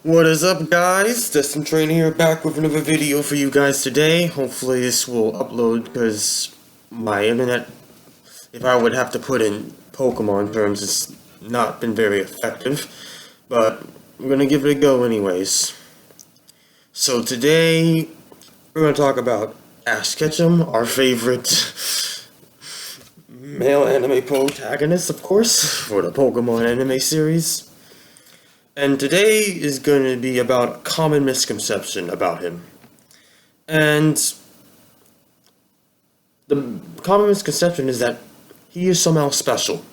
What is up, guys? Destin Trainer here, back with another video for you guys today. Hopefully this will upload, because my internet, if I would have to put in Pokemon terms, it's not been very effective. But I'm gonna give it a go anyways. So today, we're gonna talk about Ash Ketchum, our favorite male anime protagonist, of course, for the Pokemon anime series. And today is going to be about a common misconception about him. And the common misconception is that he is somehow special.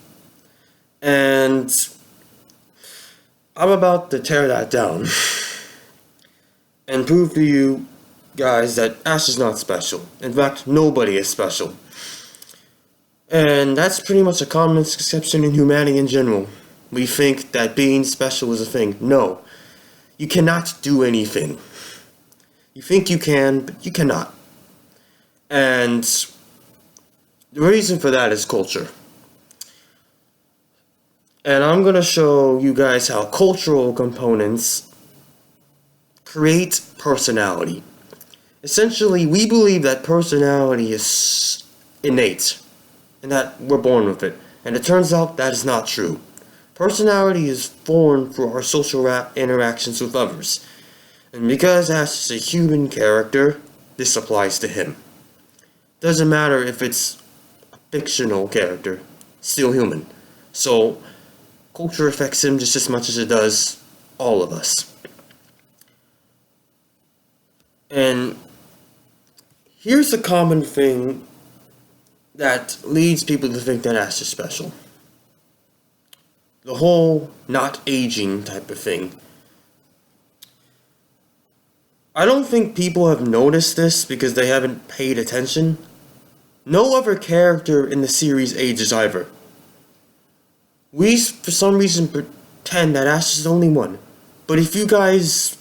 And I'm about to tear that down and prove to you guys that Ash is not special. In fact, nobody is special. And that's pretty much a common misconception in humanity in general. We think that being special is a thing. No. You cannot do anything. You think you can, but you cannot. And the reason for that is culture. And I'm going to show you guys how cultural components create personality. Essentially, we believe that personality is innate and that we're born with it. And it turns out that is not true. Personality is formed through our social interactions with others. And because Ash is a human character, this applies to him. Doesn't matter if it's a fictional character, still human. So, culture affects him just as much as it does all of us. And here's a common thing that leads people to think that Ash is special. The whole not aging type of thing. I don't think people have noticed this because they haven't paid attention. No other character in the series ages either. We, for some reason, pretend that Ash is the only one. But if you guys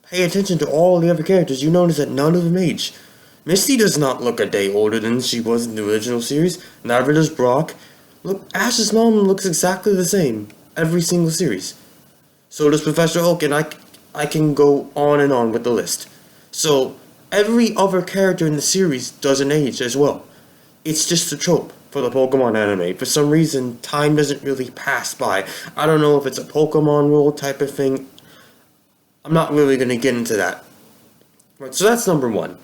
pay attention to all the other characters, you notice that none of them age. Misty does not look a day older than she was in the original series. Neither does Brock. Look, Ash's mom looks exactly the same every single series. So does Professor Oak, and I can go on and on with the list. So every other character in the series doesn't age as well. It's just a trope for the Pokemon anime. For some reason, time doesn't really pass by. I don't know if it's a Pokemon rule type of thing. I'm not really going to get into that. Right, so that's number one.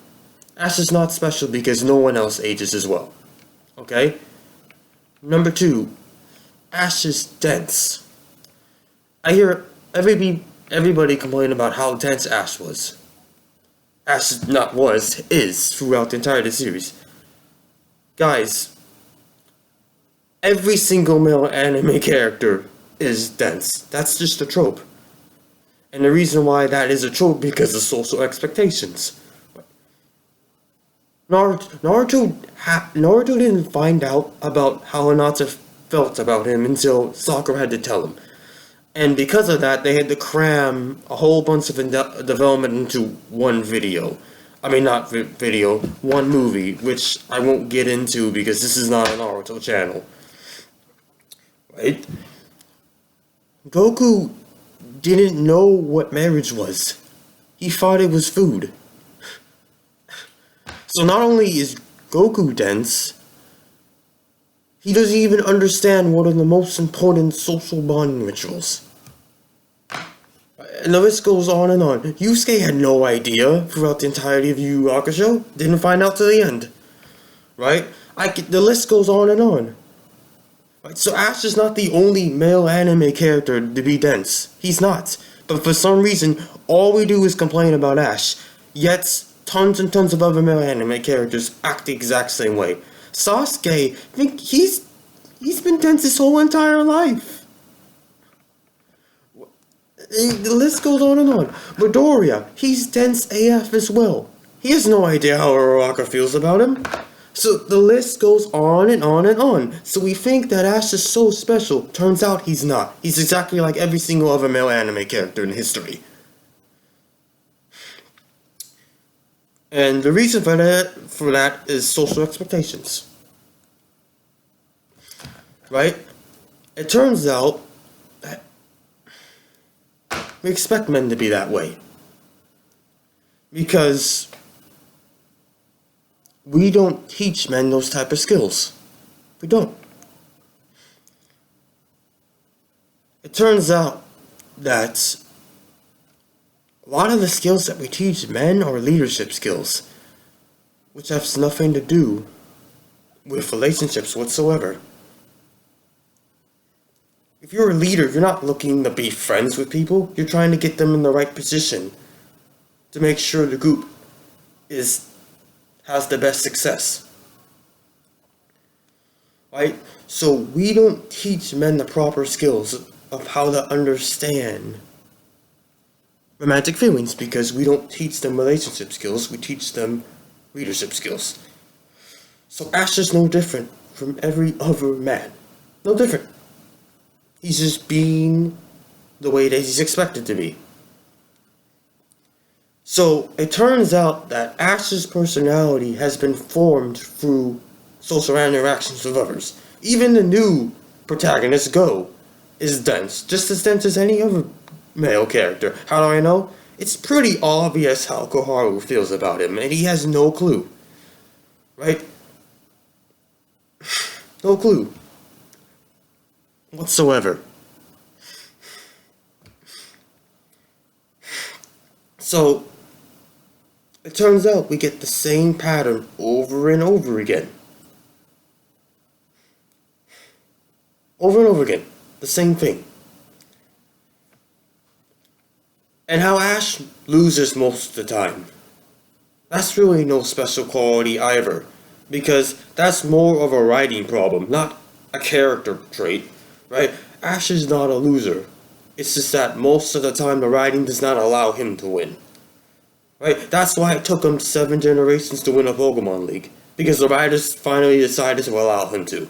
Ash is not special because no one else ages as well. Okay? Number two, Ash is dense. I hear everybody complain about how dense Ash was. Ash is throughout the entire series. Guys, every single male anime character is dense. That's just a trope. And the reason why that is a trope because of social expectations. Naruto didn't find out about how Hinata felt about him until Sakura had to tell him. And because of that, they had to cram a whole bunch of development into one video. I mean, not video, one movie, which I won't get into because this is not a Naruto channel. Right? Goku didn't know what marriage was. He thought it was food. So not only is Goku dense, he doesn't even understand one of the most important social bonding rituals. And the list goes on and on. Yusuke had no idea throughout the entirety of Yu Yu Hakusho. Didn't find out till the end. Right? The list goes on and on. Right? So Ash is not the only male anime character to be dense. He's not. But for some reason, all we do is complain about Ash. Yet tons and tons of other male anime characters act the exact same way. Sasuke, I think he's been dense his whole entire life. The list goes on and on. Midoriya, he's dense AF as well. He has no idea how Uraraka feels about him. So the list goes on and on and on. So we think that Ash is so special. Turns out he's not. He's exactly like every single other male anime character in history. And the reason for that is social expectations. Right? It turns out that We expect men to be that way. Because we don't teach men those type of skills. We don't. It turns out that a lot of the skills that we teach men are leadership skills, which has nothing to do with relationships whatsoever. If you're a leader, you're not looking to be friends with people. You're trying to get them in the right position to make sure the group has the best success. Right? So we don't teach men the proper skills of how to understand romantic feelings because we don't teach them relationship skills, we teach them leadership skills. So Ash is no different from every other man. No different. He's just being the way that he's expected to be. So it turns out that Ash's personality has been formed through social interactions with others. Even the new protagonist, Go, is dense, just as dense as any other male character. How do I know? It's pretty obvious how Koharu feels about him, and he has no clue. Right? No clue. Whatsoever. So, it turns out we get the same pattern over and over again. Over and over again. The same thing. And how Ash loses most of the time. That's really no special quality either. Because that's more of a writing problem, not a character trait. Right? Ash is not a loser. It's just that most of the time the writing does not allow him to win. Right? That's why it took him 7 generations to win a Pokemon League. Because the writers finally decided to allow him to.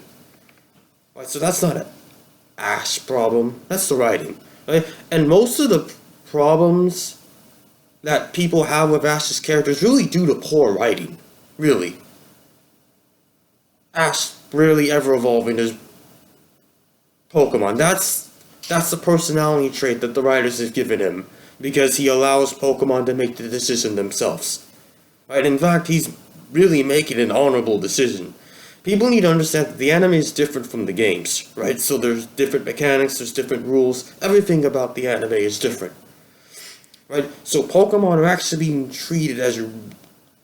Right? So that's not an Ash problem. That's the writing. Right? And most of the problems that people have with Ash's character is really due to poor writing. Really. Ash rarely ever evolving his Pokemon. That's the personality trait that the writers have given him, because he allows Pokemon to make the decision themselves. Right? In fact, he's really making an honorable decision. People need to understand that the anime is different from the games, right? So there's different mechanics, there's different rules, everything about the anime is different. Right? So Pokemon are actually being treated as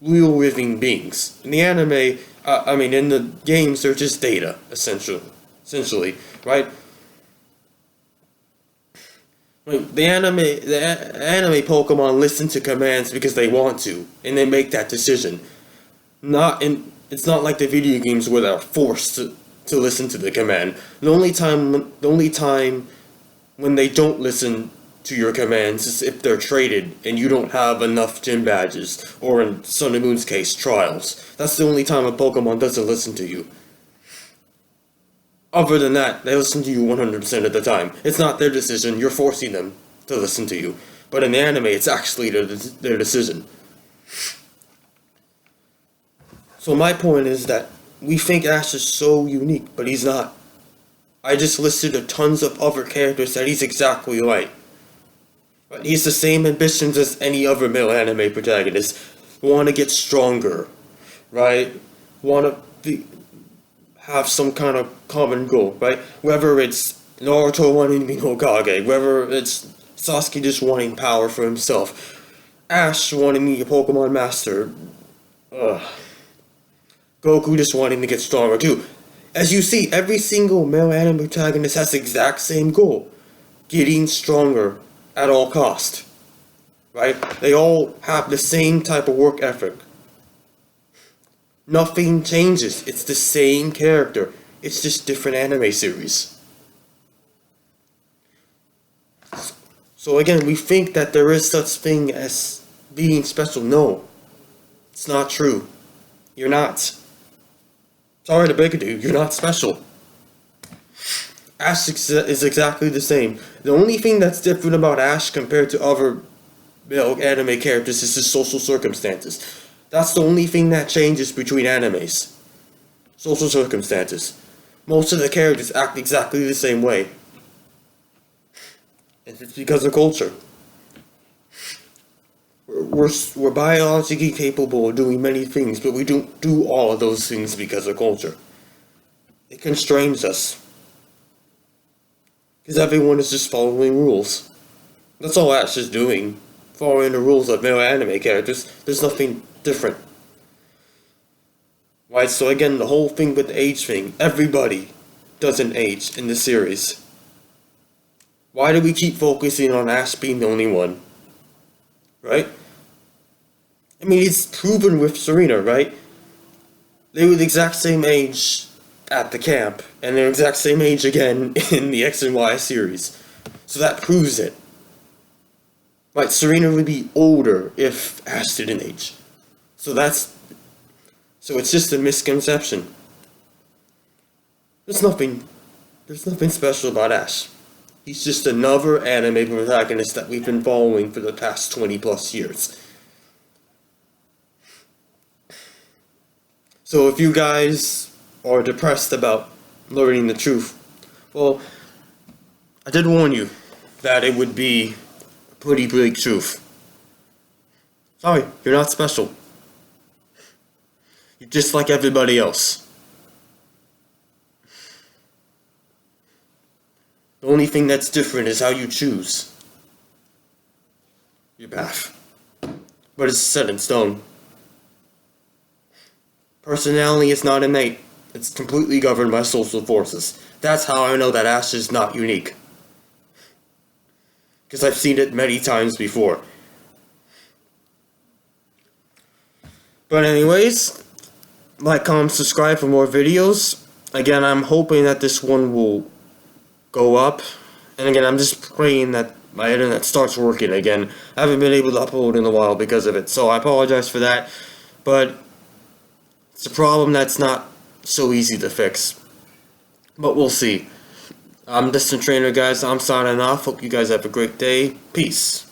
real living beings. In the anime, in the games, they're just data, essentially, right? The anime Pokemon listen to commands because they want to, and they make that decision. It's not like the video games where they're forced to listen to the command. The only time when they don't listen to your commands is if they're traded and you don't have enough gym badges, or in Sun and Moon's case, trials. That's the only time a Pokemon doesn't listen to you. Other than that, they listen to you 100% of the time. It's not their decision, you're forcing them to listen to you. But in the anime, it's actually their decision. So my point is that we think Ash is so unique, but he's not. I just listed tons of other characters that he's exactly like. But he's the same ambitions as any other male anime protagonist. Want to get stronger, right? Want to have some kind of common goal, right? Whether it's Naruto wanting to be Hokage, whether it's Sasuke just wanting power for himself, Ash wanting to be a Pokemon Master, Goku just wanting to get stronger too. As you see, every single male anime protagonist has the exact same goal. Getting stronger at all cost. Right? They all have the same type of work ethic. Nothing changes. It's the same character. It's just different anime series. So again, we think that there is such thing as being special. No. It's not true. You're not. Sorry to break it to you, you're not special. Ash is exactly the same. The only thing that's different about Ash compared to other male anime characters is his social circumstances. That's the only thing that changes between animes. Social circumstances. Most of the characters act exactly the same way. And it's because of culture. we're biologically capable of doing many things, but we don't do all of those things because of culture. It constrains us. Because everyone is just following rules. That's all Ash is doing. Following the rules of male anime characters. There's nothing different. Right, so again, the whole thing with the age thing. Everybody doesn't age in the series. Why do we keep focusing on Ash being the only one? Right? I mean, it's proven with Serena, right? They were the exact same age at the camp, and they're the exact same age again in the X and Y series. So that proves it. Right, Serena would be older if Ash didn't age. So it's just a misconception. There's nothing special about Ash. He's just another anime protagonist that we've been following for the past 20 plus years. So if you guys are depressed about learning the truth, well, I did warn you that it would be a pretty bleak truth. Sorry, you're not special. You're just like everybody else. The only thing that's different is how you choose your path. But it's set in stone. Personality is not innate. It's completely governed by social forces. That's how I know that Ash is not unique. Because I've seen it many times before. But anyways, like, comment, subscribe for more videos. Again, I'm hoping that this one will go up. And again, I'm just praying that my internet starts working again. I haven't been able to upload in a while because of it. So I apologize for that. But it's a problem that's not so easy to fix. But we'll see. I'm Distant Trainer, guys. I'm signing off. Hope you guys have a great day. Peace.